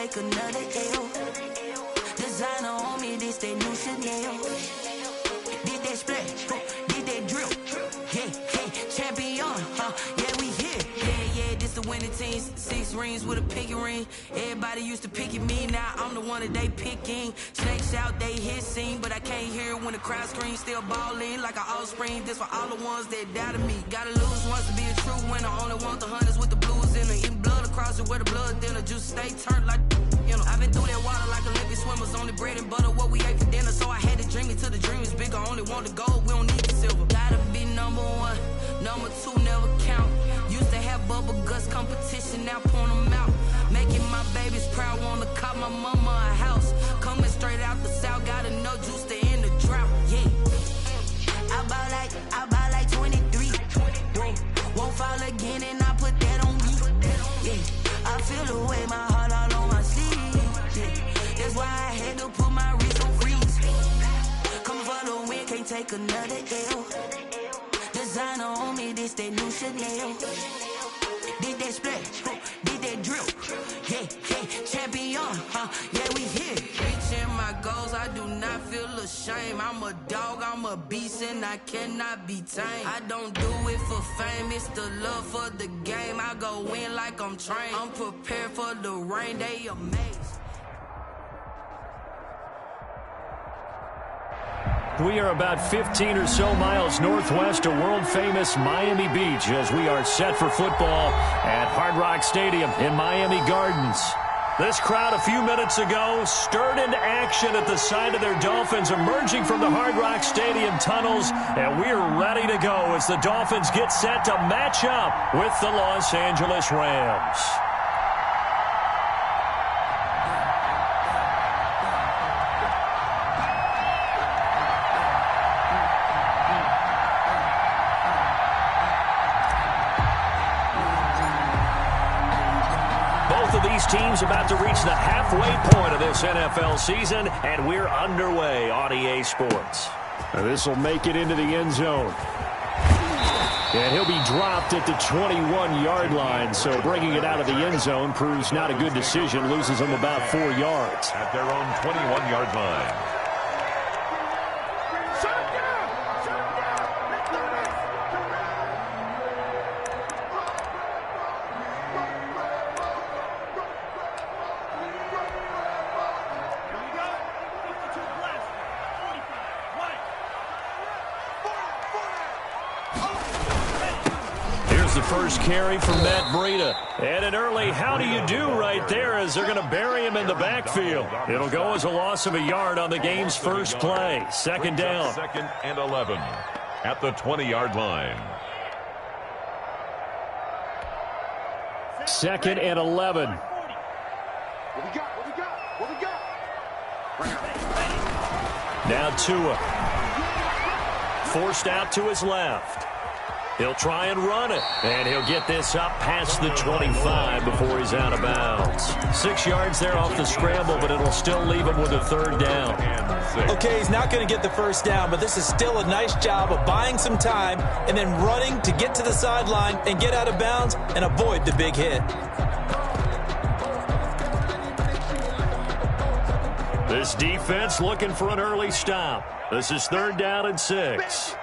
take another L. Designer on me, this that new Chanel. Did that split, did that drill. Yeah, champion, yeah, we here. Yeah, this the winning teams. 6 rings with a pinky ring. Everybody used to pick at me, now I'm the one that they picking. Snakes out, they hit scene, but I can't hear it when the crowd screams. Still ballin' like an offspring. This for all the ones that doubted me. Gotta lose once to be a true winner. Only want the hunters with the blues in it. Eating blood across it where the blood thinner. Juice stay turned like you know. I've been through that water like Olympic swimmers. Only bread and butter, what we ate for dinner. So I had to dream it till the dream is bigger. Only want the gold, we don't need the silver. Gotta be number 1, number 2 never count. Used to have bubble guts competition, now point them out. Making my babies proud, wanna cop my mama a house. Coming straight out the south, gotta know juice to end the drought. Yeah, I bought like 23. Whoa, won't fall again and I put that on me. Yeah, I feel the way, my heart all on my sleeve. Yeah, that's why I had to put my wrist on freeze. Coming for the win, can't take another L. Designer on me, this that new Chanel. Did that split, did that drill. Yeah, champion, yeah, we here. Reaching my goals, I do not feel ashamed. I'm a dog, I'm a beast, and I cannot be tamed. I don't do it for fame, it's the love for the game. I go in like I'm trained. I'm prepared for the rain, they amazed. We are about 15 or so miles northwest of world-famous Miami Beach as we are set for football at Hard Rock Stadium in Miami Gardens. This crowd a few minutes ago stirred into action at the side of their Dolphins emerging from the Hard Rock Stadium tunnels, and we're ready to go as the Dolphins get set to match up with the Los Angeles Rams. These teams about to reach the halfway point of this NFL season, and we're underway on EA Sports. This will make it into the end zone. And he'll be dropped at the 21-yard line, so bringing it out of the end zone proves not a good decision, loses them about 4 yards. At their own 21-yard line. First carry from Matt Breida. And an early how do you do right there as they're going to bury him in the backfield. It'll go as a loss of a yard on the game's first play. Second down. 2nd and 11 at the 20-yard line. 2nd and 11. Now Tua. Forced out to his left. He'll try and run it, and he'll get this up past the 25 before he's out of bounds. 6 yards there off the scramble, but it'll still leave him with a third down. Okay, he's not going to get the first down, but this is still a nice job of buying some time and then running to get to the sideline and get out of bounds and avoid the big hit. This defense looking for an early stop. This is 3rd down and 6.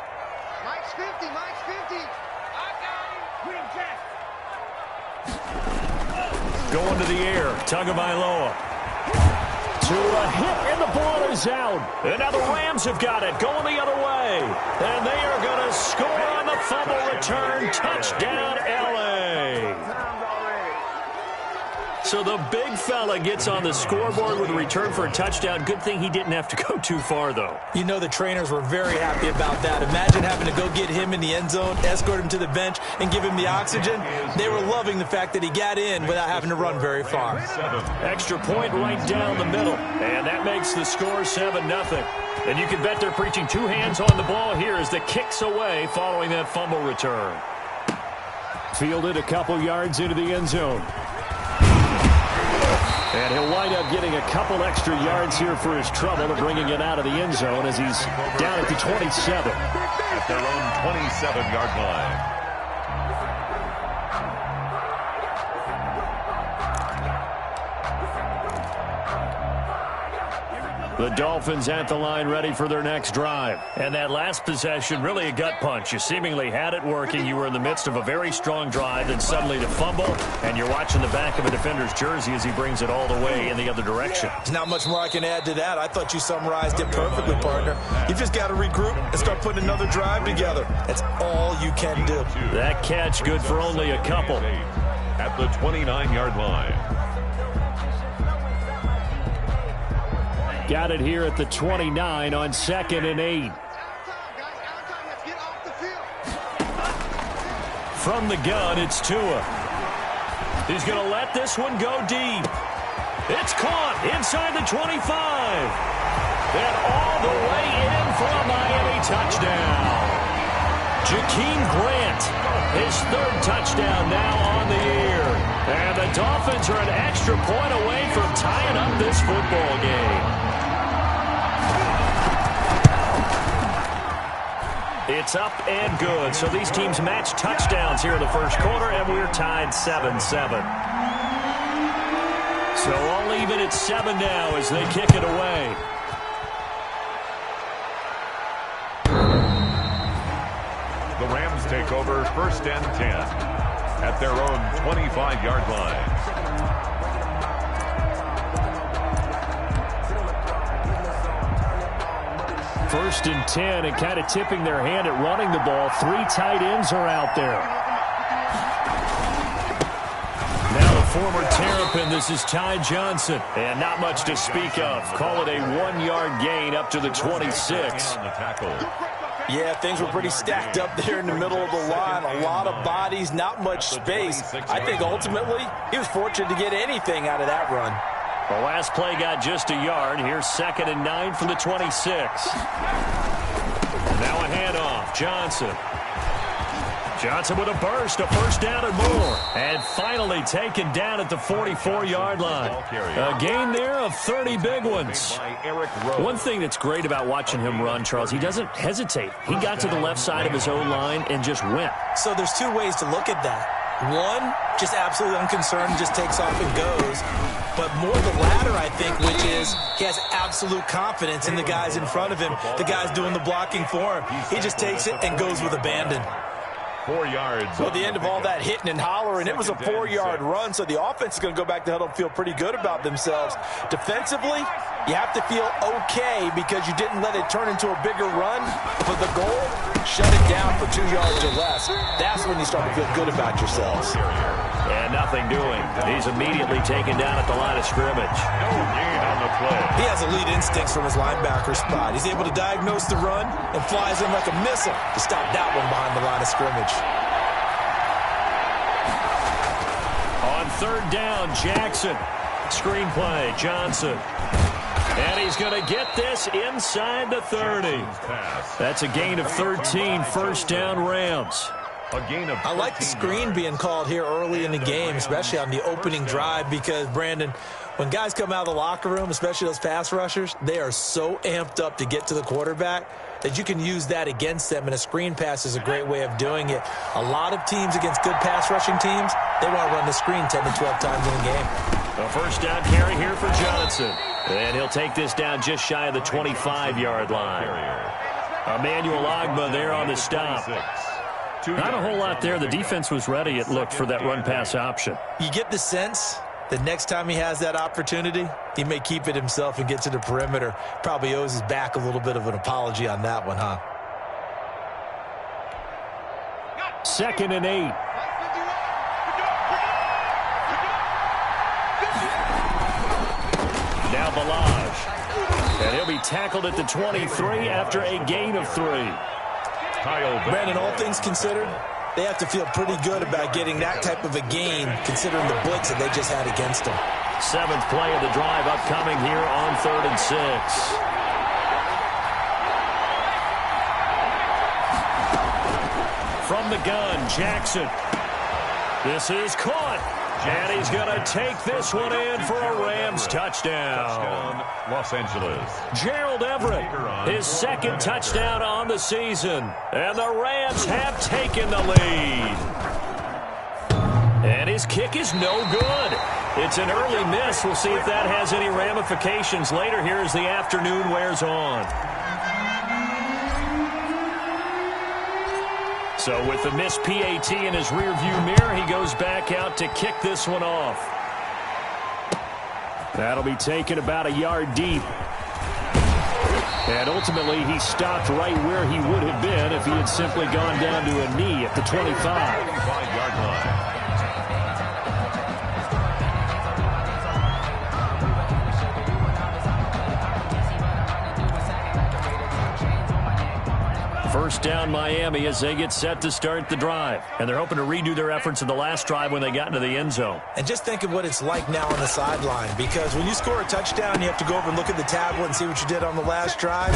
Going to the air, Tagovailoa. Tua hit, and the ball is out. And now the Rams have got it, going the other way. And they are going to score on the fumble return. Touchdown, L.A. So the big fella gets on the scoreboard with a return for a touchdown. Good thing he didn't have to go too far, though. You know the trainers were very happy about that. Imagine having to go get him in the end zone, escort him to the bench, and give him the oxygen. They were loving the fact that he got in without having to run very far. Extra point right down the middle. And that makes the score 7-0. And you can bet they're preaching 2 hands on the ball here as the kick's away following that fumble return. Fielded a couple yards into the end zone. And he'll wind up getting a couple extra yards here for his trouble to bringing it out of the end zone as he's down at the 27. At their own 27-yard line. The Dolphins at the line ready for their next drive. And that last possession, really a gut punch. You seemingly had it working. You were in the midst of a very strong drive, then suddenly to fumble, and you're watching the back of a defender's jersey as he brings it all the way in the other direction. There's not much more I can add to that. I thought you summarized it perfectly, partner. You just got to regroup and start putting another drive together. That's all you can do. That catch good for only a couple. At the 29-yard line. Got it here at the 29 on 2nd and 8. From the gun, it's Tua. He's going to let this one go deep. It's caught inside the 25. And all the way in for a Miami touchdown. Jakeem Grant, his 3rd touchdown now on the year. And the Dolphins are an extra point away from tying up this football game. It's up and good. So these teams match touchdowns here in the first quarter, and we're tied 7-7. So all even at 7 now as they kick it away. The Rams take over 1st and 10 at their own 25-yard line. First and 10, and kind of tipping their hand at running the ball. 3 tight ends are out there. Now the former Terrapin, this is Ty Johnson. And not much to speak of. Call it a 1-yard gain up to the 26. Yeah, things were pretty stacked up there in the middle of the line. A lot of bodies, not much space. I think ultimately he was fortunate to get anything out of that run. The last play got just a yard. Here's 2nd and 9 from the 26. Now a handoff. Johnson. Johnson with a burst, a first down and more. And finally taken down at the 44-yard line. A gain there of 30 big ones. One thing that's great about watching him run, Charles, he doesn't hesitate. He got to the left side of his own line and just went. So there's 2 ways to look at that. One, just absolutely unconcerned, just takes off and goes. But more the latter, I think, which is he has absolute confidence in the guys in front of him, the guys doing the blocking for him. He just takes it and goes with abandon. 4 yards. Well, the end of all that hitting and hollering, it was a 4-yard run, so the offense is going to go back to huddle and feel pretty good about themselves. Defensively, you have to feel okay because you didn't let it turn into a bigger run. For the goal, shut it down for 2 yards or less. That's when you start to feel good about yourselves. And nothing doing. He's immediately taken down at the line of scrimmage. No gain on the play. He has elite instincts from his linebacker spot. He's able to diagnose the run and flies in like a missile to stop that one behind the line of scrimmage. On 3rd down, Jackson. Screenplay, Johnson. And he's going to get this inside the 30. That's a gain of 13, first down Rams. I like the screen being called here early in the game, especially on the opening drive, because, Brandon, when guys come out of the locker room, especially those pass rushers, they are so amped up to get to the quarterback that you can use that against them, and a screen pass is a great way of doing it. A lot of teams against good pass rushing teams, they want to run the screen 10 to 12 times in a game. A first down carry here for Johnson. And he'll take this down just shy of the 25-yard line. Emmanuel Ogbah there on the stop. Not a whole lot there. The defense was ready, it looked, for that run-pass option. You get the sense that next time he has that opportunity, he may keep it himself and get to the perimeter. Probably owes his back a little bit of an apology on that one, huh? 2nd and 8. Now Balaj. And he'll be tackled at the 23 after a gain of 3. Brandon, all things considered, they have to feel pretty good about getting that type of a gain, considering the blitz that they just had against them. 7th play of the drive upcoming here on 3rd and 6. From the gun, Jackson. This is caught. And he's going to take this one in for a Rams touchdown. Los Angeles. Gerald Everett, his 2nd touchdown on the season. And the Rams have taken the lead. And his kick is no good. It's an early miss. We'll see if that has any ramifications later here as the afternoon wears on. So with the missed PAT in his rearview mirror, he goes back out to kick this one off. That'll be taken about a yard deep. And ultimately, he stopped right where he would have been if he had simply gone down to a knee at the 25. 25-yard line. First down Miami as they get set to start the drive. And they're hoping to redo their efforts in the last drive when they got into the end zone. And just think of what it's like now on the sideline, because when you score a touchdown, you have to go over and look at the tablet and see what you did on the last drive.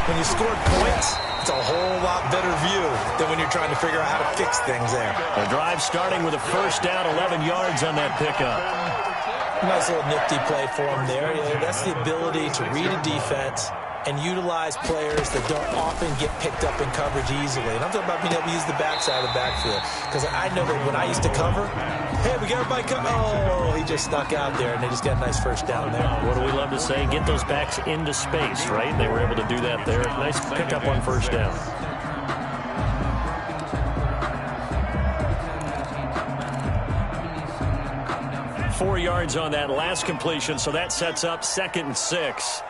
When you scored points, it's a whole lot better view than when you're trying to figure out how to fix things there. The drive starting with a first down, 11 yards on that pickup. Nice little nifty play for him there. Yeah, that's the ability to read a defense and utilize players that don't often get picked up in coverage easily. And I'm talking about being able to use the backside of the backfield. Because I know that when I used to cover, hey, we got everybody cover. Oh, he just snuck out there, and they just got a nice first down there. What do we love to say? Get those backs into space, right? They were able to do that there. Nice pickup on first down. Four yards on that last completion, so that sets up 2nd and 6.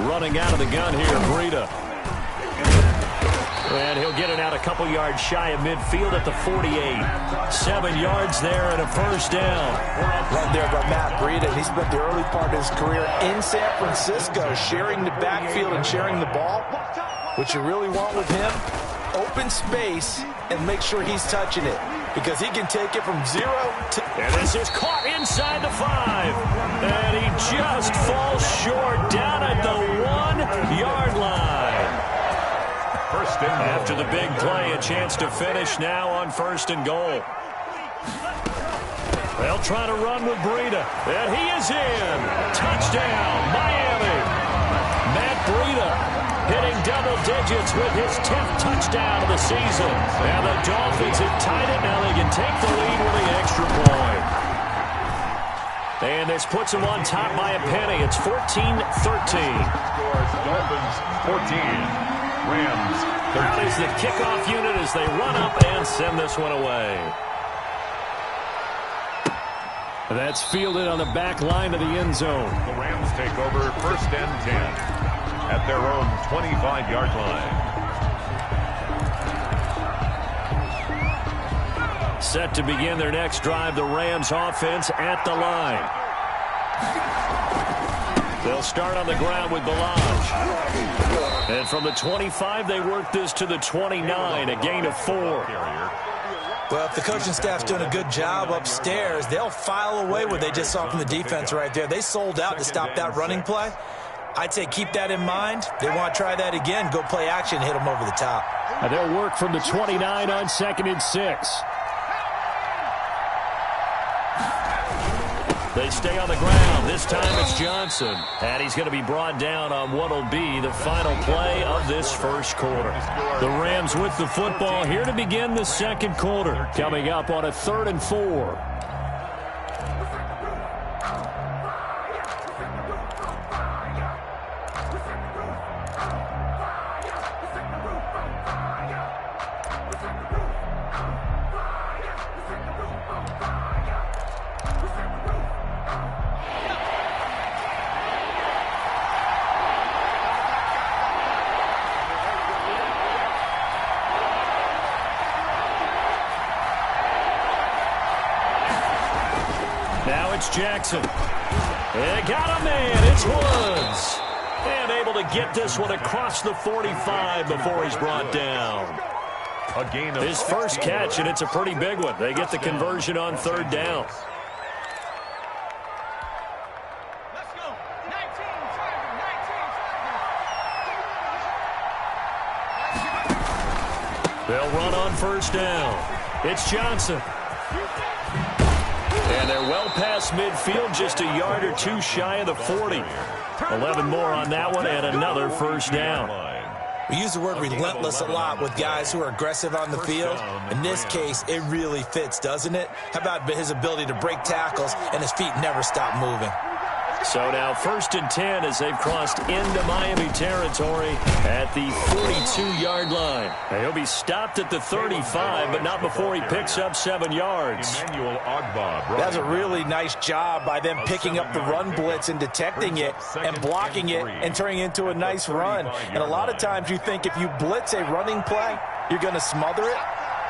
Running out of the gun here, Breida. And he'll get it out a couple yards shy of midfield at the 48. 7 yards there and a first down. Run there by Matt Breida. He spent the early part of his career in San Francisco sharing the backfield and sharing the ball. What you really want with him, open space and make sure he's touching it, because he can take it from 0 to... And this is caught inside the 5. And he just falls short down at the 1-yard line. First and goal. After the big play, a chance to finish now on 1st and goal. They'll try to run with Breida. And he is in. Touchdown, Miami. Matt Breida hitting double digits with his 10th touchdown of the season. And the Dolphins have tied it. Now they can take the lead with the extra point. And this puts them on top by a penny. It's 14-13. Dolphins 14. Rams 13. Out is the kickoff unit as they run up and send this one away. That's fielded on the back line of the end zone. The Rams take over 1st and 10 at their own 25-yard line. Set to begin their next drive, the Rams offense at the line. They'll start on the ground with Balaj. And from the 25, they work this to the 29, a gain of 4. Well, if the coaching staff's doing a good job upstairs, they'll file away what they just saw from the defense right there. They sold out to stop that running play. I'd say keep that in mind. They want to try that again, go play action, hit them over the top. And they'll work from the 29 on 2nd and 6. They stay on the ground. This time it's Johnson. And he's going to be brought down on what will be the final play of this first quarter. The Rams with the football here to begin the second quarter. Coming up on a 3rd and 4. It's Jackson. They got a man. It's Woods. And able to get this one across the 45 before he's brought down. A gain of his first catch, and it's a pretty big one. They get the conversion on 3rd down. Let's go. 19. They'll run on 1st down. It's Johnson. And they're well past midfield, just a yard or 2 shy of the 40. 11 more on that one, and another first down. We use the word relentless a lot with guys who are aggressive on the field. In this case, it really fits, doesn't it? How about his ability to break tackles and his feet never stop moving? So now 1st and 10 as they've crossed into Miami territory at the 42-yard line. Now he'll be stopped at the 35, but not before he picks up 7 yards. That's a really nice job by them picking up the run blitz and detecting it and blocking it and turning it into a nice run. And a lot of times you think if you blitz a running play, you're going to smother it.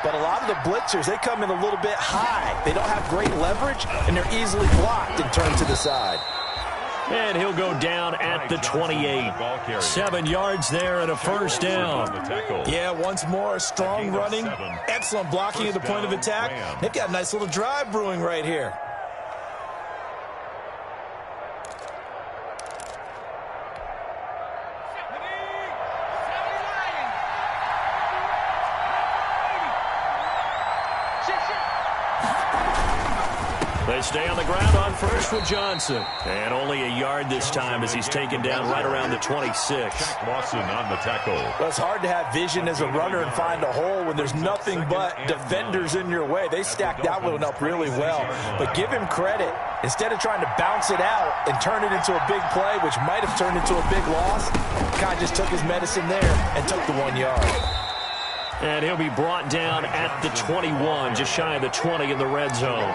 But a lot of the blitzers, they come in a little bit high. They don't have great leverage, and they're easily blocked and turned to the side. And he'll go down at the 28. 7 yards there and a 1st down. Yeah, once more, strong running, excellent blocking at the point of attack. They've got a nice little drive brewing right here. They stay on the ground on first with Johnson. And only a yard this time as he's taken down right around the 26. Lawson on the tackle. Well, it's hard to have vision as a runner and find a hole when there's nothing but defenders in your way. They stacked that one up really well. But give him credit. Instead of trying to bounce it out and turn it into a big play, which might have turned into a big loss, Kai just took his medicine there and took the 1 yard. And he'll be brought down at the 21, just shy of the 20 in the red zone.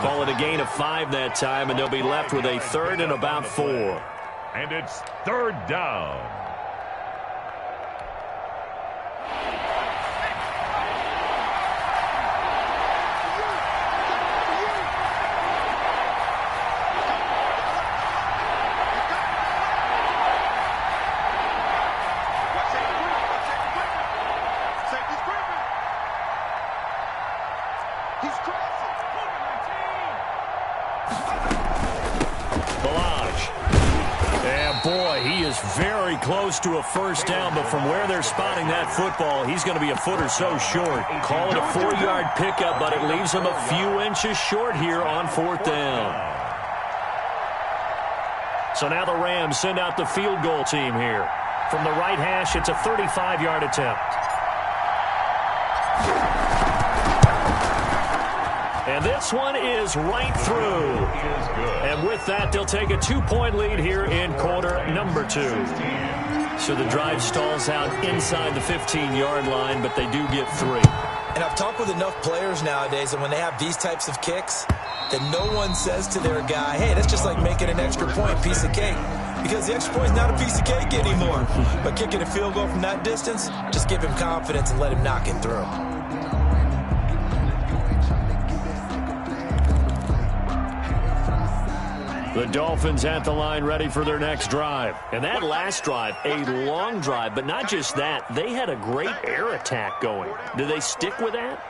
Call it a gain of 5 that time, and they'll be left with a 3rd and about 4. And it's 3rd down. Very close to a 1st down, but from where they're spotting that football, he's going to be a foot or so short. Call it a 4-yard pickup, but it leaves him a few inches short here on 4th down. So now the Rams send out the field goal team here. From the right hash, it's a 35-yard attempt. And this one is right through. And with that, they'll take a 2-point lead here in quarter number 2. So the drive stalls out inside the 15-yard line, but they do get 3. And I've talked with enough players nowadays, and when they have these types of kicks, that no one says to their guy, hey, that's just like making an extra point, piece of cake. Because the extra point is not a piece of cake anymore. But kicking a field goal from that distance, just give him confidence and let him knock it through. The Dolphins at the line ready for their next drive. And that last drive, a long drive, but not just that. They had a great air attack going. Do they stick with that?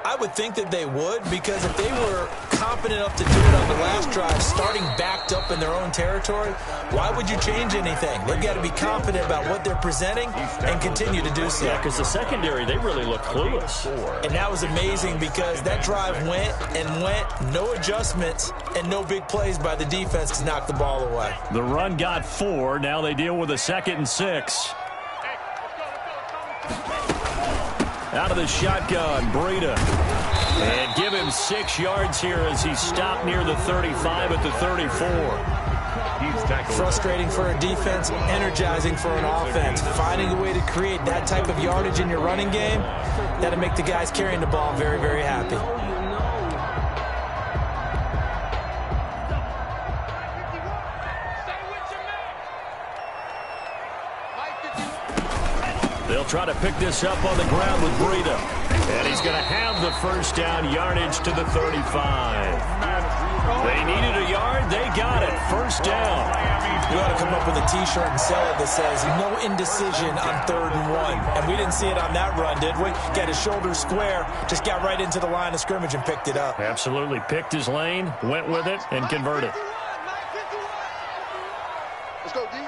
I would think that they would, because if they were confident enough to do it on the last drive, starting backed up in their own territory, why would you change anything? They've got to be confident about what they're presenting and continue to do so. Yeah, because the secondary, they really look clueless. And that was amazing because that drive went and went, no adjustments and no big plays by the defense to knock the ball away. The run got 4. Now they deal with a 2nd and 6. Out of the shotgun, Breida. And give him 6 yards here as he's stopped near the 35 at the 34. Frustrating for a defense, energizing for an offense. Finding a way to create that type of yardage in your running game, that'll make the guys carrying the ball very, very happy. They'll try to pick this up on the ground with Breida. And he's going to have the 1st down, yardage to the 35. They needed a yard. They got it. 1st down. You ought to come up with a T-shirt and sell it that says, no indecision on 3rd and 1. And we didn't see it on that run, did we? Got his shoulders square, just got right into the line of scrimmage and picked it up. Absolutely. Picked his lane, went with it, and converted. Let's go, D.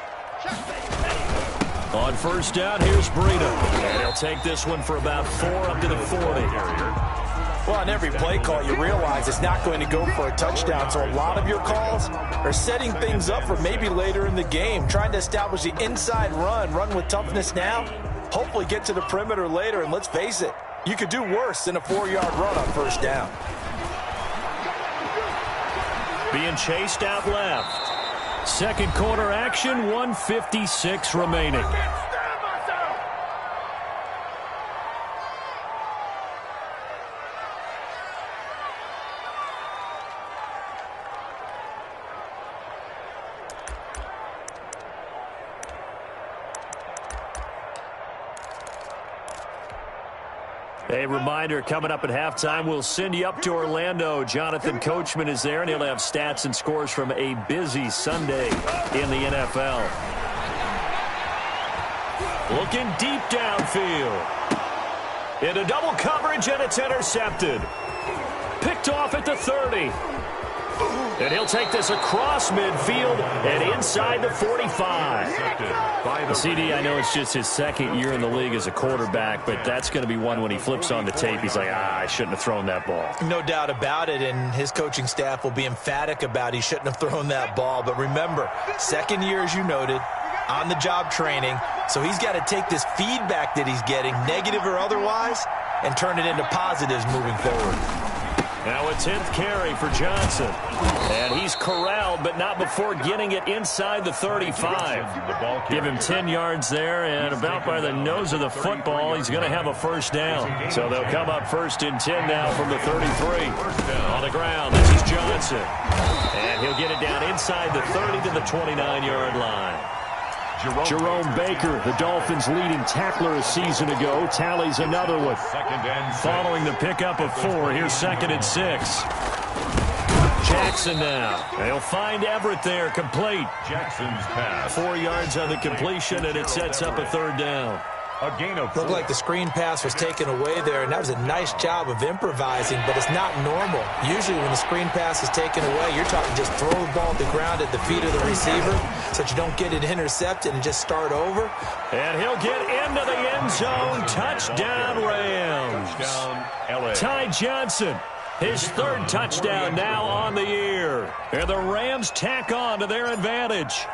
On 1st down, here's Breida. And he'll take this one for about 4 up to the 40. Well, on every play call, you realize it's not going to go for a touchdown, so a lot of your calls are setting things up for maybe later in the game, trying to establish the inside run with toughness now, hopefully get to the perimeter later, and let's face it, you could do worse than a 4-yard run on first down. Being chased out left. Second quarter action, 1:56 remaining. A reminder, coming up at halftime, we'll send you up to Orlando. Jonathan Coachman is there, and he'll have stats and scores from a busy Sunday in the NFL. Looking deep downfield. Into double coverage, and it's intercepted. Picked off at the 30. And he'll take this across midfield and inside the 45. CD, I know it's just his second year in the league as a quarterback, but that's going to be one when he flips on the tape. He's like, I shouldn't have thrown that ball. No doubt about it, and his coaching staff will be emphatic about he shouldn't have thrown that ball. But remember, second year, as you noted, on-the-job training, so he's got to take this feedback that he's getting, negative or otherwise, and turn it into positives moving forward. Now a 10th carry for Johnson. And he's corralled, but not before getting it inside the 35. Give him 10 yards there, and about by the nose of the football, he's going to have a first down. So they'll come up first and 10 now from the 33. On the ground, this is Johnson. And he'll get it down inside the 30 to the 29-yard line. Jerome Baker, the Dolphins' leading tackler a season ago, tallies another one. Following the pickup of 4, here's 2nd and 6. Jackson now. They'll find Everett there, complete. Jackson's pass. 4 yards on the completion, and it sets up a third down. A gain of 4. Looked like the screen pass was taken away there, and that was a nice job of improvising, but it's not normal. Usually when the screen pass is taken away, you're talking just throw the ball at the ground at the feet of the receiver so that you don't get it intercepted and just start over. And he'll get into the end zone. Touchdown, Rams. Touchdown, LA. Ty Johnson, his third touchdown now on the year. And the Rams tack on to their advantage.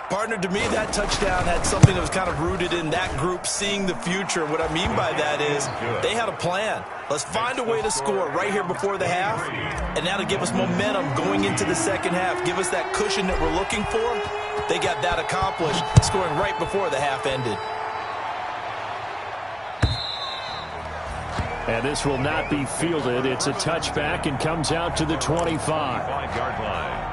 Partner, to me, that touchdown had something that was kind of rooted in that group seeing the future. What I mean by that is they had a plan. Let's find a way to score right here before the half, and that'll give us momentum going into the second half. Give us that cushion that we're looking for. They got that accomplished, scoring right before the half ended. And this will not be fielded. It's a touchback and comes out to the 25. 5-yard line.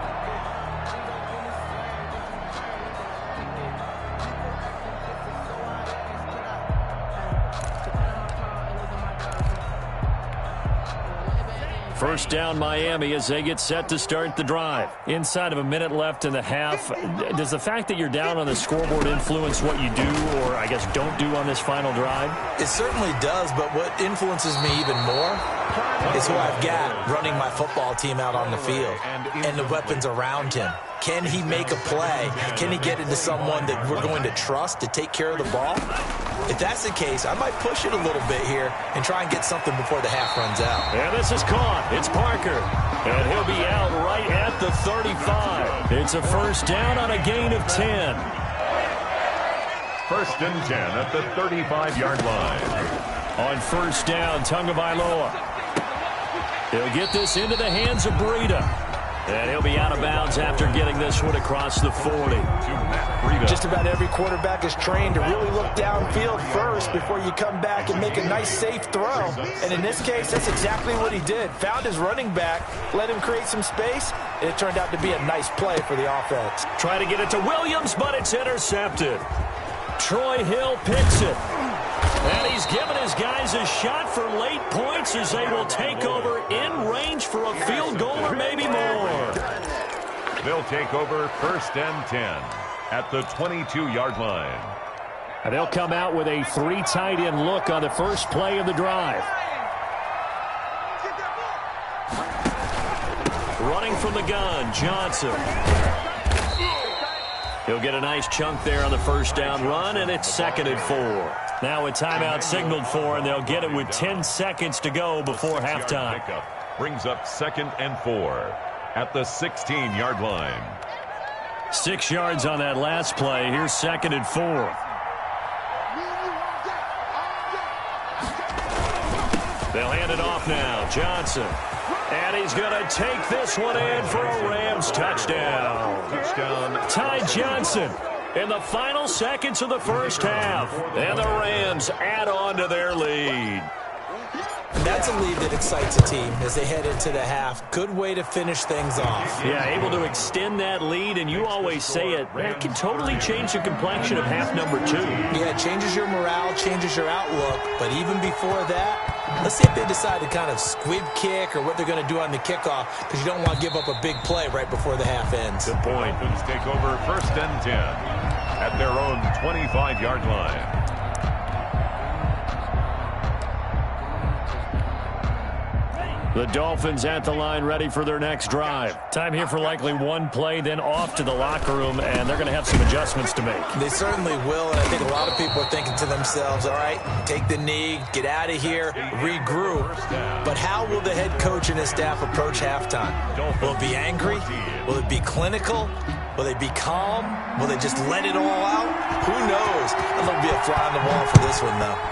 First down, Miami, as they get set to start the drive. Inside of a minute left in the half. Does the fact that you're down on the scoreboard influence what you do, or I guess don't do on this final drive? It certainly does, but what influences me even more is who I've got running my football team out on the field and the weapons around him. Can he make a play? Can he get into someone that we're going to trust to take care of the ball? If that's the case, I might push it a little bit here and try and get something before the half runs out. And this is caught. It's Parker. And he'll be out right at the 35. It's a first down on a gain of 10. First and 10 at the 35-yard line. On first down, Tagovailoa. He'll get this into the hands of Breida. And he'll be out of bounds after getting this one across the 40. Just about every quarterback is trained to really look downfield first before you come back and make a nice, safe throw. And in this case, that's exactly what he did. Found his running back, let him create some space, and it turned out to be a nice play for the offense. Try to get it to Williams, but it's intercepted. Troy Hill picks it. And he's given his guys a shot for late points as they will take over in range for a field goal or maybe more. They'll take over first and 10 at the 22-yard line. And they'll come out with a 3 tight end look on the first play of the drive. Running from the gun, Johnson. He'll get a nice chunk there on the first down run, and it's 2nd and 4. Now a timeout signaled for, and they'll get it with 10 seconds to go before halftime. Brings up 2nd and 4 at the 16-yard line. 6 yards on that last play. Here's 2nd and 4. They'll hand it off now. Johnson. And he's going to take this one in for a Rams touchdown. Ty Johnson in the final seconds of the first half. And the Rams add on to their lead. That's a lead that excites a team as they head into the half. Good way to finish things off. Yeah, able to extend that lead, and you always say it, that can totally change the complexion of half number 2. Yeah, it changes your morale, changes your outlook. But even before that, let's see if they decide to kind of squib kick or what they're going to do on the kickoff, because you don't want to give up a big play right before the half ends. Good point. Let's take over 1st and 10 at their own 25-yard line. The Dolphins at the line ready for their next drive. Time here for likely one play, then off to the locker room, and they're going to have some adjustments to make. They certainly will, and I think a lot of people are thinking to themselves, all right, take the knee, get out of here, regroup. But how will the head coach and his staff approach halftime? Will it be angry? Will it be clinical? Will they be calm? Will they just let it all out? Who knows? I'm going to be a fly on the wall for this one, though.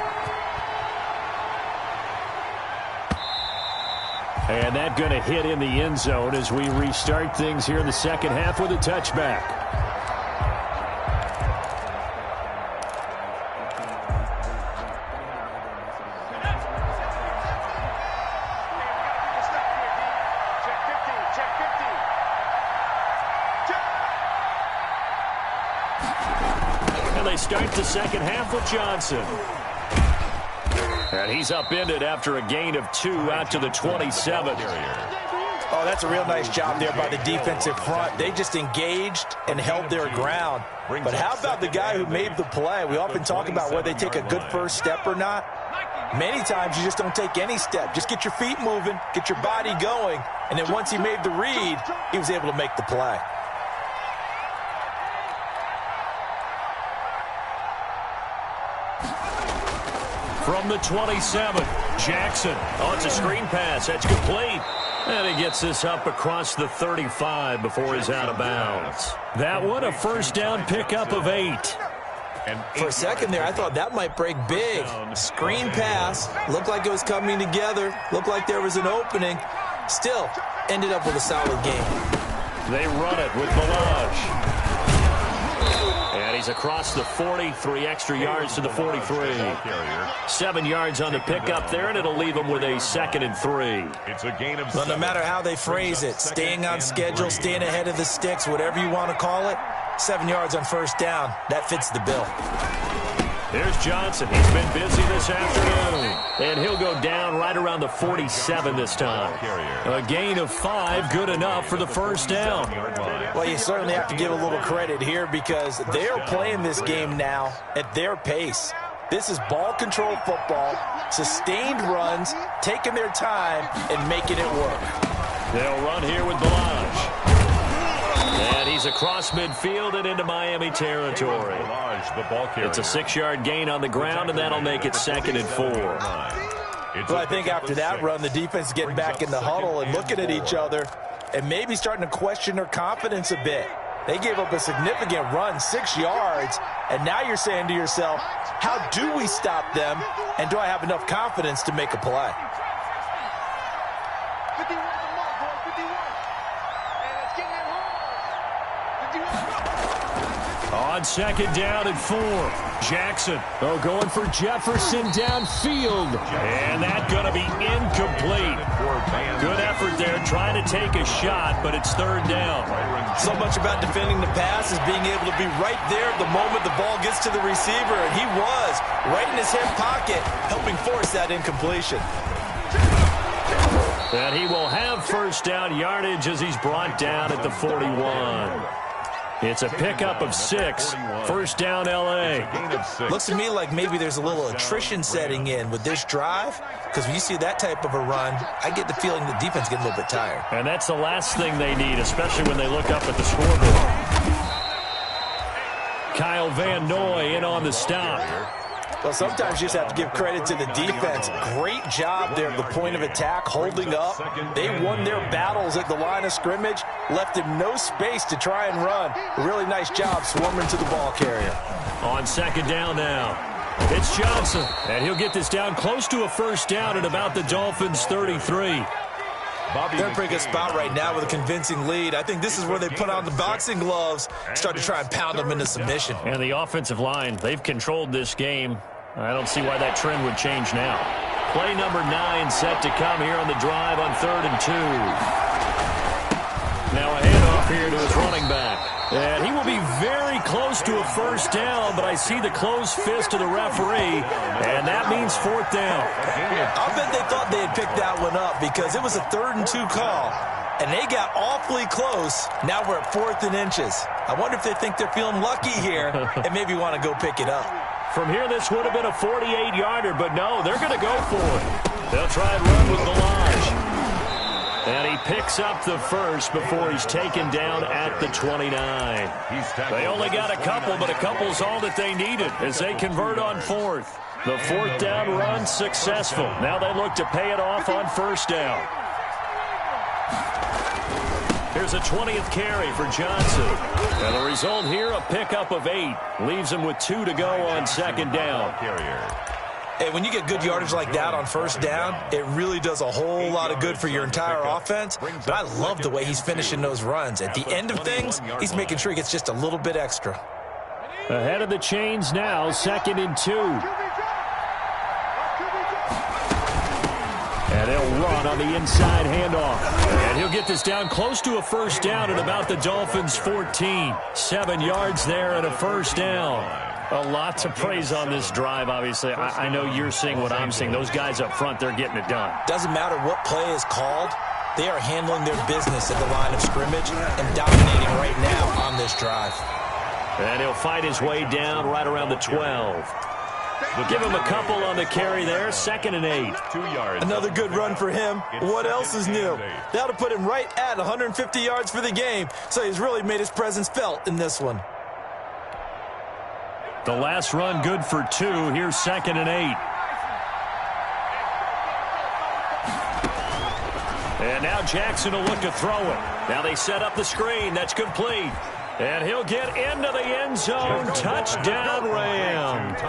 And that going to hit in the end zone as we restart things here in the second half with a touchback. And they start the second half with Johnson. And he's upended after a gain of 2 out to the 27. Oh, that's a real nice job there by the defensive front. They just engaged and held their ground. But how about the guy who made the play? We often talk about whether they take a good first step or not. Many times you just don't take any step. Just get your feet moving, get your body going, and then once he made the read, he was able to make the play. From the 27, Jackson. Oh, it's a screen pass. That's complete. And he gets this up across the 35 before he's out of bounds. That one, a first down pickup of 8. For a second there, I thought that might break big. Screen pass. Looked like it was coming together. Looked like there was an opening. Still, ended up with a solid game. They run it with Balaj. And he's across the 40, 3 extra yards to the 43. 7 yards on the pickup there, and it'll leave him with a 2nd and 3. It's a gain of Well, no matter how they phrase it, staying on schedule, staying ahead of the sticks, whatever you want to call it, 7 yards on first down, that fits the bill. Here's Johnson. He's been busy this afternoon. And he'll go down right around the 47 this time. A gain of 5, good enough for the first down. Well, you certainly have to give a little credit here because they're playing this game now at their pace. This is ball control football, sustained runs, taking their time, and making it work. They'll run here with Balaj. And he's across midfield and into Miami territory. It's a 6-yard gain on the ground, and that'll make it 2nd and 4. Well, I think after that run, the defense is getting back in the huddle and looking at each other and maybe starting to question their confidence a bit. They gave up a significant run, 6 yards, and now you're saying to yourself, how do we stop them, and do I have enough confidence to make a play? On 2nd down and 4. Jackson, going for Jefferson downfield. And that's going to be incomplete. Good effort there trying to take a shot, but it's 3rd down. So much about defending the pass is being able to be right there the moment the ball gets to the receiver, and he was right in his hip pocket, helping force that incompletion. And he will have first down yardage as he's brought down at the 41. It's a pickup of 6. First down, L.A. Looks to me like maybe there's a little attrition setting in with this drive, because when you see that type of a run, I get the feeling the defense gets a little bit tired. And that's the last thing they need, especially when they look up at the scoreboard. Kyle Van Noy in on the stop. Well, sometimes you just have to give credit to the defense. Great job there at the point of attack, holding up. They won their battles at the line of scrimmage, left him no space to try and run. Really nice job swarming to the ball carrier. On second down now, it's Johnson, and he'll get this down close to a first down at about the Dolphins' 33. They're in a pretty good spot right now with a convincing lead. I think this is where they put on the boxing gloves, start to try and pound them into submission. And the offensive line, they've controlled this game. I don't see why that trend would change now. Play number 9 set to come here on the drive on 3rd and 2. Now a handoff here to his running back. And he will be very close to a first down, but I see the closed fist of the referee, and that means 4th down. I bet they thought they had picked that one up because it was a 3rd and 2 call, and they got awfully close. Now we're at 4th and inches. I wonder if they think they're feeling lucky here and maybe want to go pick it up. From here, this would have been a 48-yarder, but no, they're going to go for it. They'll try and run with Balaj. And he picks up the first before he's taken down at the 29. They only got a couple, but a couple's all that they needed as they convert on 4th. The 4th down run successful. Now they look to pay it off on first down. Here's a 20th carry for Johnson. And the result here, a pickup of 8. Leaves him with 2 to go on second down. And when you get good yardage like that on first down, it really does a whole lot of good for your entire offense. But I love the way he's finishing those runs. At the end of things, he's making sure he gets just a little bit extra. Ahead of the chains now, 2nd and 2. And he'll run on the inside handoff. And he'll get this down close to a first down at about the Dolphins' 14. 7 yards there and a first down. A lot to praise on this drive, obviously. I know you're seeing what I'm seeing. Those guys up front, they're getting it done. Doesn't matter what play is called. They are handling their business at the line of scrimmage and dominating right now on this drive. And he'll fight his way down right around the 12. We'll give him a couple on the carry there. 2nd and 8. 2 yards. Another good run for him. What else is new? That'll put him right at 150 yards for the game. So he's really made his presence felt in this one. The last run good for 2. Here's 2nd and 8. And now Jackson will look to throw it. Now they set up the screen. That's complete. And he'll get into the end zone. Touchdown, Rams.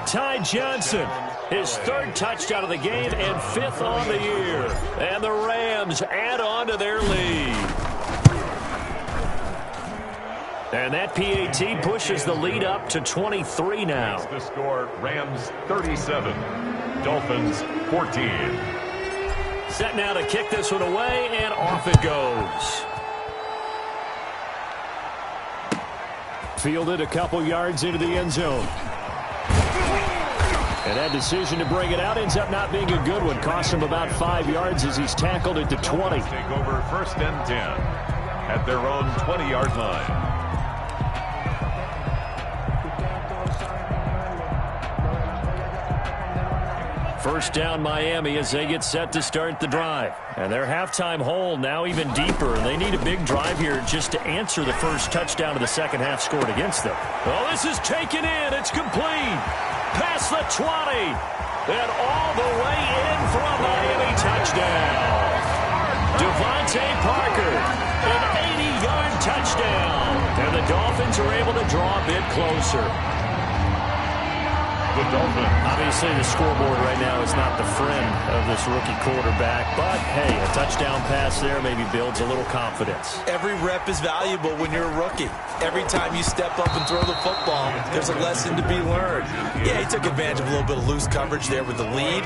Ty Johnson, his 3rd touchdown of the game and 5th on the year. And the Rams add on to their lead. And that PAT pushes the lead up to 23 now. The score, Rams 37, Dolphins 14. Set now to kick this one away, and off it goes. Fielded a couple yards into the end zone. And that decision to bring it out ends up not being a good one. Costs him about 5 yards as he's tackled at the 20. Take over 1st and 10 at their own 20-yard line. First down Miami as they get set to start the drive. And their halftime hole now even deeper. And they need a big drive here just to answer the first touchdown of the second half scored against them. Well, this is taken in. It's complete. Past the 20. And all the way in for a Miami touchdown. Devontae Parker, an 80-yard touchdown. And the Dolphins are able to draw a bit closer. The Dolphins. Obviously, the scoreboard right now is not the friend of this rookie quarterback. But, hey, a touchdown pass there maybe builds a little confidence. Every rep is valuable when you're a rookie. Every time you step up and throw the football, there's a lesson to be learned. Yeah, he took advantage of a little bit of loose coverage there with the lead.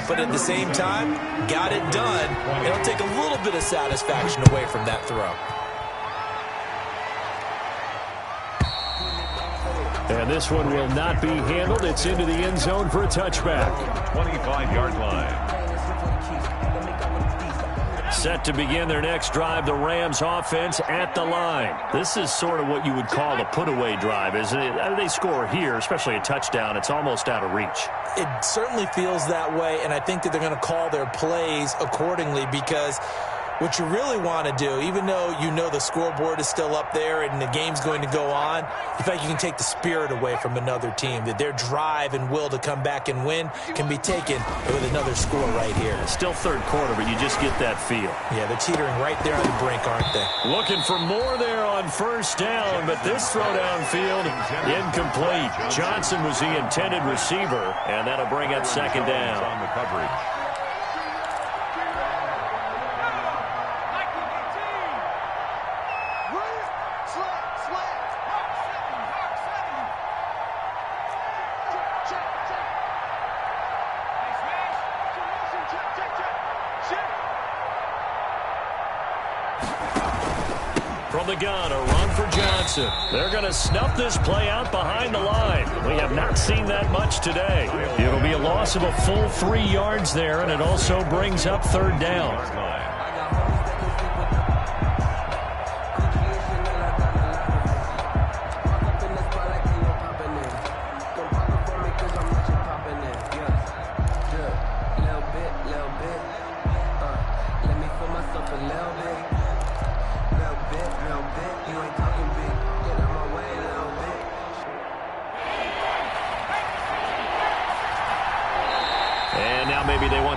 But at the same time, got it done. It'll take a little bit of satisfaction away from that throw. And this one will not be handled. It's into the end zone for a touchback. 25-yard line. Set to begin their next drive, the Rams offense at the line. This is sort of what you would call a put-away drive, isn't it? They score here, especially a touchdown. It's almost out of reach. It certainly feels that way, and I think that they're going to call their plays accordingly because what you really want to do, even though you know the scoreboard is still up there and the game's going to go on, you feel like you can take the spirit away from another team, that their drive and will to come back and win can be taken with another score right here. It's still third quarter, but you just get that feel. Yeah, they're teetering right there on the brink, aren't they? Looking for more there on first down, but this throw downfield incomplete. Johnson was the intended receiver, and that'll bring up second down. On the coverage. From the gun, a run for Johnson. They're going to snuff this play out behind the line. We have not seen that much today. It'll be a loss of a full 3 yards there, and it also brings up third down.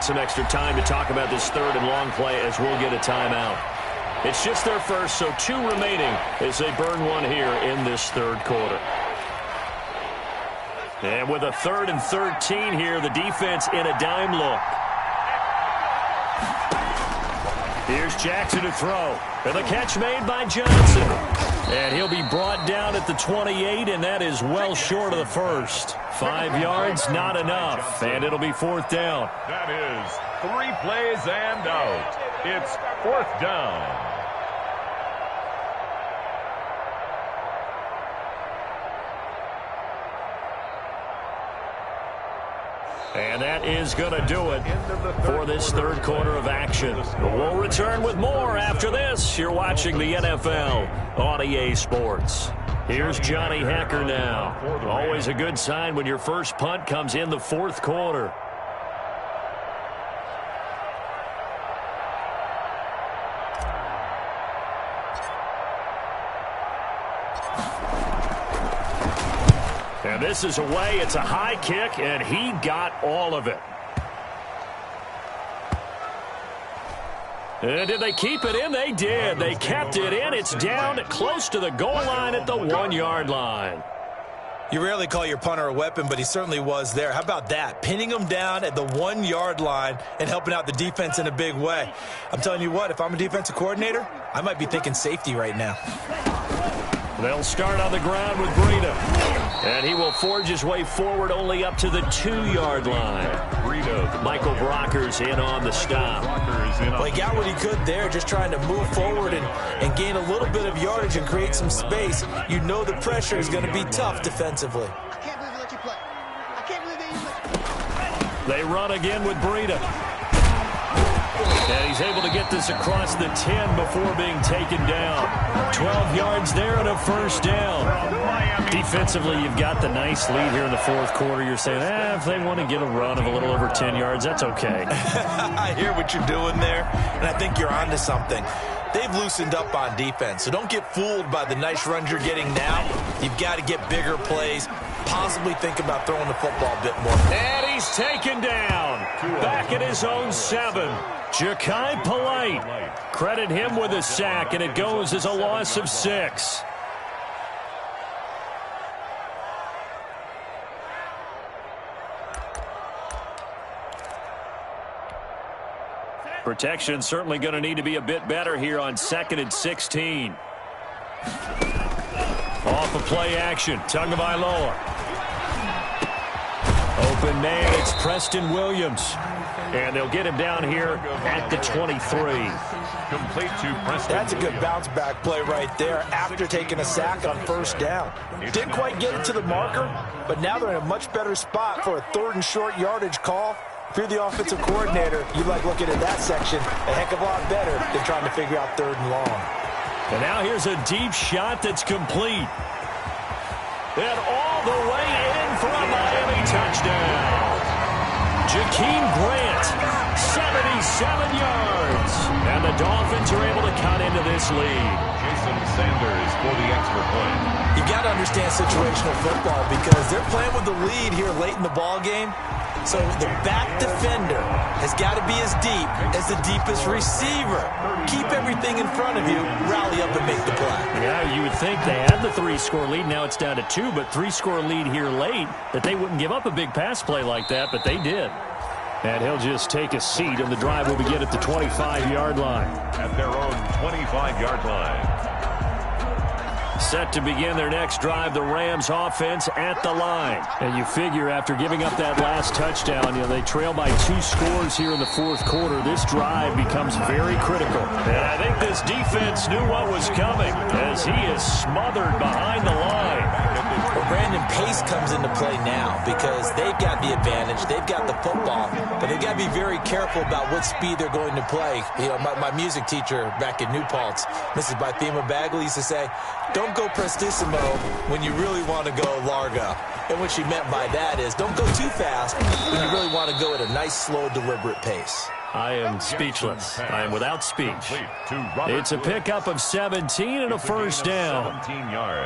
Some extra time to talk about this third and long play as we'll get a timeout. It's just their first, so 2 remaining as they burn one here in this third quarter. And with a 3rd and 13 here, the defense in a dime look. Here's Jackson to throw. And the catch made by Johnson. And he'll be brought down at the 28, and that is well short of the first. 5 yards, not enough, and it'll be 4th down. That is 3 plays and out. It's 4th down. And that is going to do it for this third quarter of action. We'll return with more after this. You're watching the NFL on EA Sports. Here's Johnny Hacker now. Always a good sign when your first punt comes in the 4th quarter. And this is away. It's a high kick, and he got all of it. And did they keep it in? They did. They kept it in. It's down close to the goal line at the 1-yard line. You rarely call your punter a weapon, but he certainly was there. How about that? Pinning him down at the 1-yard line and helping out the defense in a big way. I'm telling you what, if I'm a defensive coordinator, I might be thinking safety right now. They'll start on the ground with Breida. And he will forge his way forward only up to the 2-yard line. Michael Brockers in on the stop. Well, he got what he could there, just trying to move forward and gain a little bit of yardage and create some space. You know the pressure is going to be tough defensively. I can't believe they let you play. I can't believe they let you play. They run again with Breida. And he's able to get this across the 10 before being taken down. 12 yards there and a first down. Defensively, you've got the nice lead here in the 4th quarter. You're saying, if they want to get a run of a little over 10 yards, that's okay. I hear what you're doing there, and I think you're onto something. They've loosened up on defense, so don't get fooled by the nice runs you're getting now. You've got to get bigger plays, possibly think about throwing the football a bit more. And he's taken down. Back at his own 7. Ja'Kai Polite. Credit him with a sack, and it goes as a loss of 6. Protection certainly going to need to be a bit better here on 2nd and 16. Off of play action. Tagovailoa. Open man, it's Preston Williams. And they'll get him down here at the 23. Complete to Preston. That's a good bounce back play right there after taking a sack on first down. Didn't quite get it to the marker, but now they're in a much better spot for a 3rd and short yardage call. If you're the offensive coordinator, you like looking at that section a heck of a lot better than trying to figure out 3rd and long. And now here's a deep shot that's complete. And all the way in for a Miami touchdown. Jakeem Grant, 77 yards. And the the Dolphins are able to cut into this lead. Jason Sanders for the extra point. You've got to understand situational football because they're playing with the lead here late in the ball game. So the back defender has got to be as deep as the deepest receiver. Keep everything in front of you, rally up and make the play. Yeah, you would think they had the 3-score lead. Now it's down to 2, but 3-score lead here late, that they wouldn't give up a big pass play like that, but they did. And he'll just take a seat, and the drive will begin at the 25-yard line. At their own 25-yard line. Set to begin their next drive, the Rams offense at the line. And you figure after giving up that last touchdown, they trail by 2 scores here in the fourth quarter. This drive becomes very critical. And I think this defense knew what was coming as he is smothered behind the line. Well, Brandon, pace comes into play now because they've got the advantage. They've got the football, but they've got to be very careful about what speed they're going to play. My music teacher back in New Paltz, Mrs. Bythema Bagley, used to say, don't go prestissimo when you really want to go largo. And what she meant by that is don't go too fast when you really want to go at a nice, slow, deliberate pace. I am speechless. I am without speech. It's a pickup of 17 and a first down.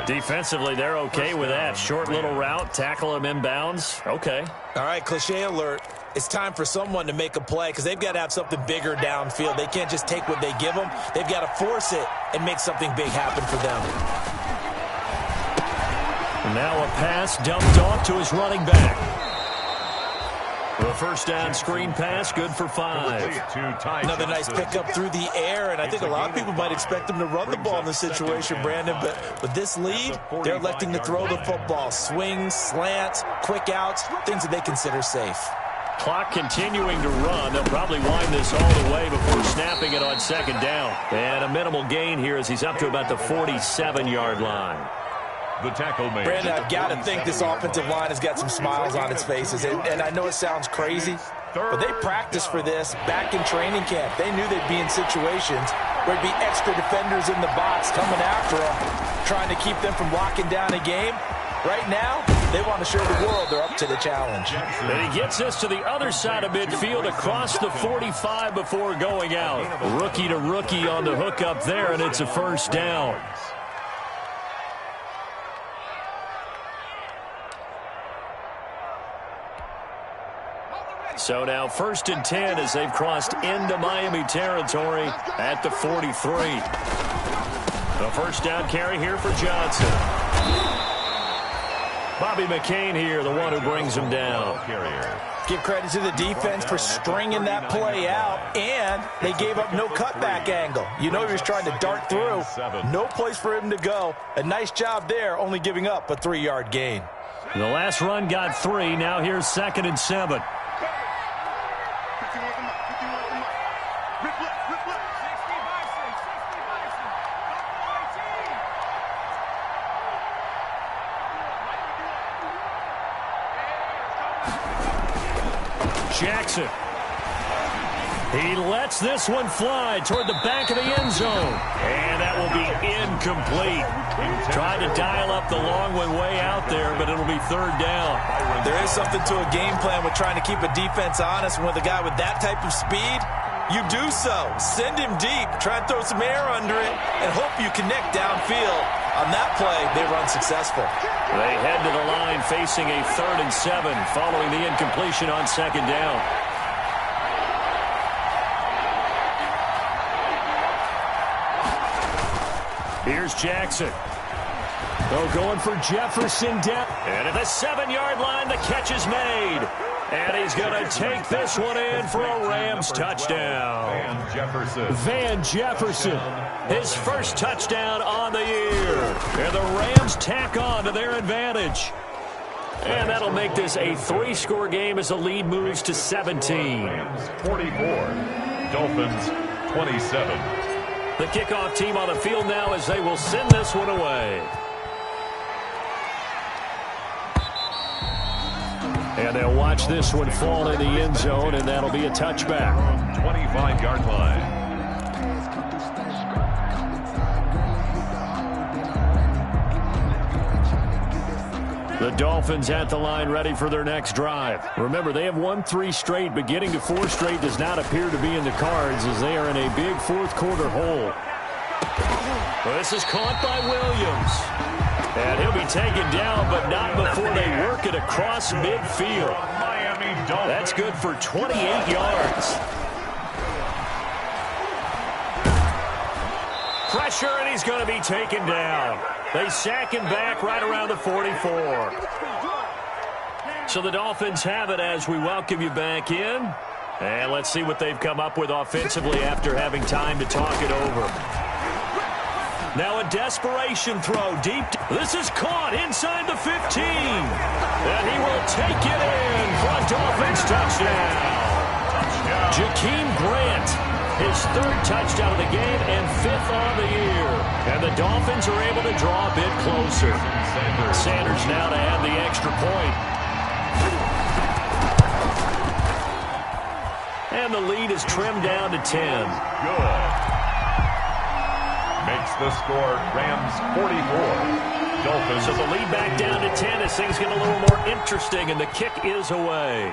Defensively, they're okay with that. Short little route, tackle him inbounds. Okay. All right, cliche alert. It's time for someone to make a play because they've got to have something bigger downfield. They can't just take what they give them. They've got to force it and make something big happen for them. Now a pass dumped off to his running back. The first down screen pass, good for 5. Another nice pickup through the air, and I think a lot of people might expect them to run the ball in this situation, Brandon, but with this lead, they're electing to throw the football. Swings, slants, quick outs, things that they consider safe. Clock continuing to run. They'll probably wind this all the way before snapping it on second down. And a minimal gain here as he's up to about the 47-yard line. The tackle made. Brandon, I've got to think this offensive line has got some smiles on its faces. And I know it sounds crazy, but they practiced for this back in training camp. They knew they'd be in situations where there'd be extra defenders in the box coming after them, trying to keep them from locking down a game. Right now, they want to show the world they're up to the challenge. And he gets us to the other side of midfield across the 45 before going out. Rookie to rookie on the hook up there, and it's a first down. So now 1st and 10 as they've crossed into Miami territory at the 43. The first down carry here for Johnson. Bobby McCain here, the one who brings him down. Give credit to the defense for stringing that play out, and they gave up no cutback angle. You know he was trying to dart through. No place for him to go. A nice job there, only giving up a 3-yard gain. The last run got 3. Now here's 2nd and 7. Jackson. He lets this one fly toward the back of the end zone. And that will be incomplete. Tried to dial up the long one way out there, but it'll be 3rd down. There is something to a game plan with trying to keep a defense honest. And with a guy with that type of speed, you do so. Send him deep. Try and throw some air under it and hope you connect downfield. On that play, they run successful. They head to the line facing a 3rd and 7 following the incompletion on 2nd down. Here's Jackson. Oh, going for Jefferson down. And at the 7-yard line, the catch is made. And he's going to take this one in for a Rams touchdown. Van Jefferson, his first touchdown on the year. And the Rams tack on to their advantage. And that'll make this a 3-score game as the lead moves to 17. Rams 44, Dolphins 27. The kickoff team on the field now as they will send this one away. And they'll watch this one fall in the end zone, and that'll be a touchback. 25-yard line. The The Dolphins at the line ready for their next drive. Remember, they have won 3 straight, but getting to 4 straight does not appear to be in the cards as they are in a big fourth-quarter hole. This is caught by Williams. And he'll be taken down, but not before they work it across midfield. That's good for 28 yards. Pressure, and he's going to be taken down. They sack him back right around the 44. So the Dolphins have it as we welcome you back in. And let's see what they've come up with offensively after having time to talk it over. Now a desperation throw deep. This is caught inside the 15. And he will take it in for a Dolphins touchdown. Jakeem Grant, his 3rd touchdown of the game and 5th on the year. And the Dolphins are able to draw a bit closer. Sanders now to add the extra point. And the lead is trimmed down to 10. Good. Makes the score Rams 44. Dolphins. So the lead back down to 10 as things get a little more interesting, and the kick is away.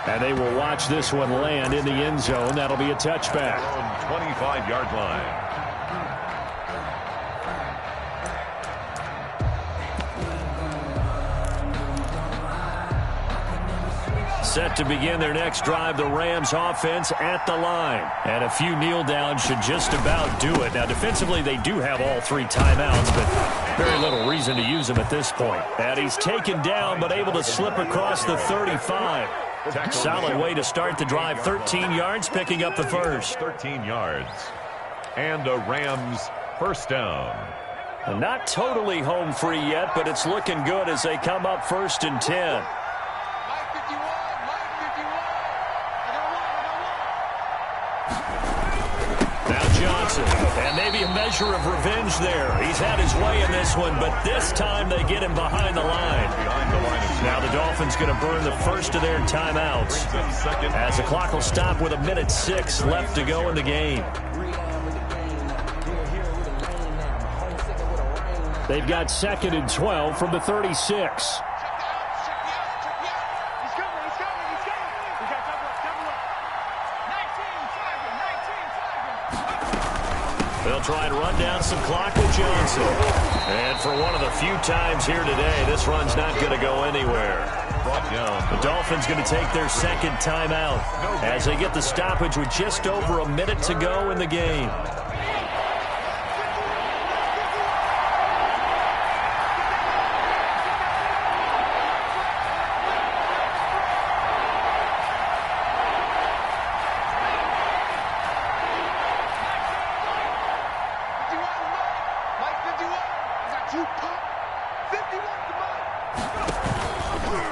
And they will watch this one land in the end zone. That'll be a touchback. 25-yard line. Set to begin their next drive, the Rams offense at the line. And a few kneel downs should just about do it. Now, defensively, they do have all 3 timeouts, but very little reason to use them at this point. And he's taken down, but able to slip across the 35. Solid way to start the drive. 13 yards, picking up the first. 13 yards. And a Rams first down. Not totally home free yet, but it's looking good as they come up 1st and 10. And maybe a measure of revenge there. He's had his way in this one, but this time they get him behind the line. Now the Dolphins going to burn the first of their timeouts as the clock will stop with 1:06 left to go in the game. They've got 2nd and 12 from the 36. They'll try and run down some clock with Johnson. And for one of the few times here today, this run's not going to go anywhere. The Dolphins going to take their 2nd timeout as they get the stoppage with just over a minute to go in the game.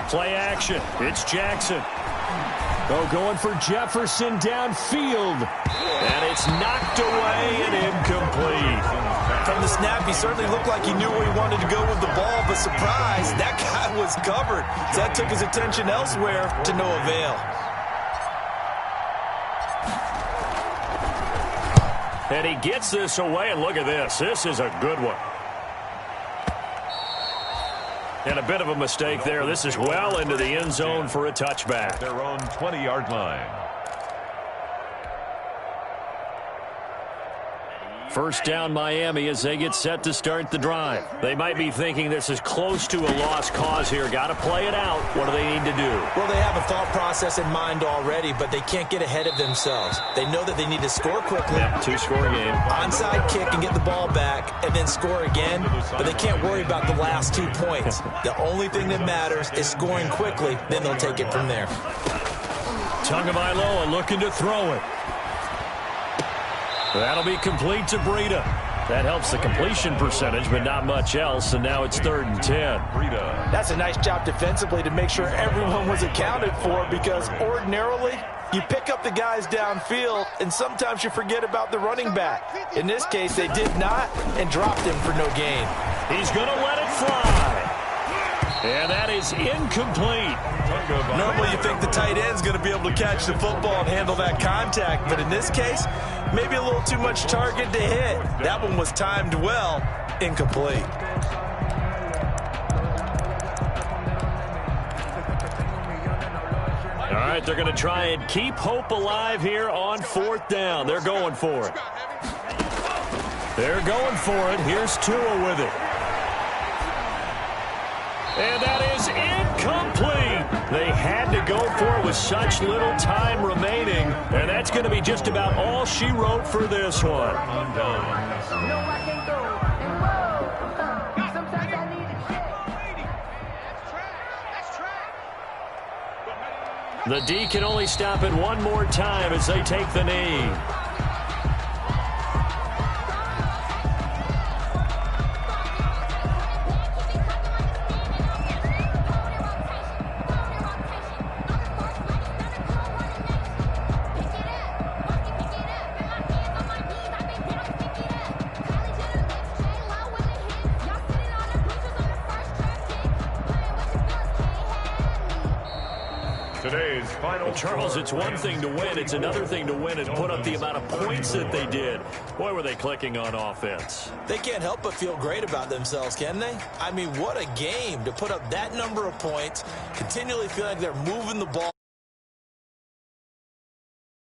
Play action. It's Jackson. Going for Jefferson downfield. And it's knocked away and incomplete. From the snap, he certainly looked like he knew where he wanted to go with the ball, but surprise, that guy was covered. So that took his attention elsewhere to no avail. And he gets this away, and look at this. This is a good one. And a bit of a mistake there. This is well into the end zone for a touchback. Their own 20-yard line. First down Miami as they get set to start the drive. They might be thinking this is close to a lost cause here. Got to play it out. What do they need to do? Well, they have a thought process in mind already, but they can't get ahead of themselves. They know that they need to score quickly. Yep, 2-score game. Onside kick and get the ball back and then score again, but they can't worry about the last 2 points. The only thing that matters is scoring quickly, then they'll take it from there. Tagovailoa looking to throw it. That'll be complete to Breida. That helps the completion percentage, but not much else, and now it's 3rd and 10. That's a nice job defensively to make sure everyone was accounted for, because ordinarily you pick up the guys downfield, and sometimes you forget about the running back. In this case, they did not and dropped him for no gain. He's going to let it fly. And that is incomplete. Normally you think the tight end's going to be able to catch the football and handle that contact, but in this case, maybe a little too much target to hit. That one was timed well, incomplete. All right, they're going to try and keep hope alive here on 4th down. They're going for it. They're going for it. Here's Tua with it. And that is incomplete. They had to go for it with such little time remaining. And that's going to be just about all she wrote for this one. The D can only stop it one more time as they take the knee. Today's final Charles, it's one thing to win. It's another thing to win and put up the amount of points that they did. Boy, were they clicking on offense. They can't help but feel great about themselves, can they? I mean, what a game to put up that number of points, continually feel like they're moving the ball.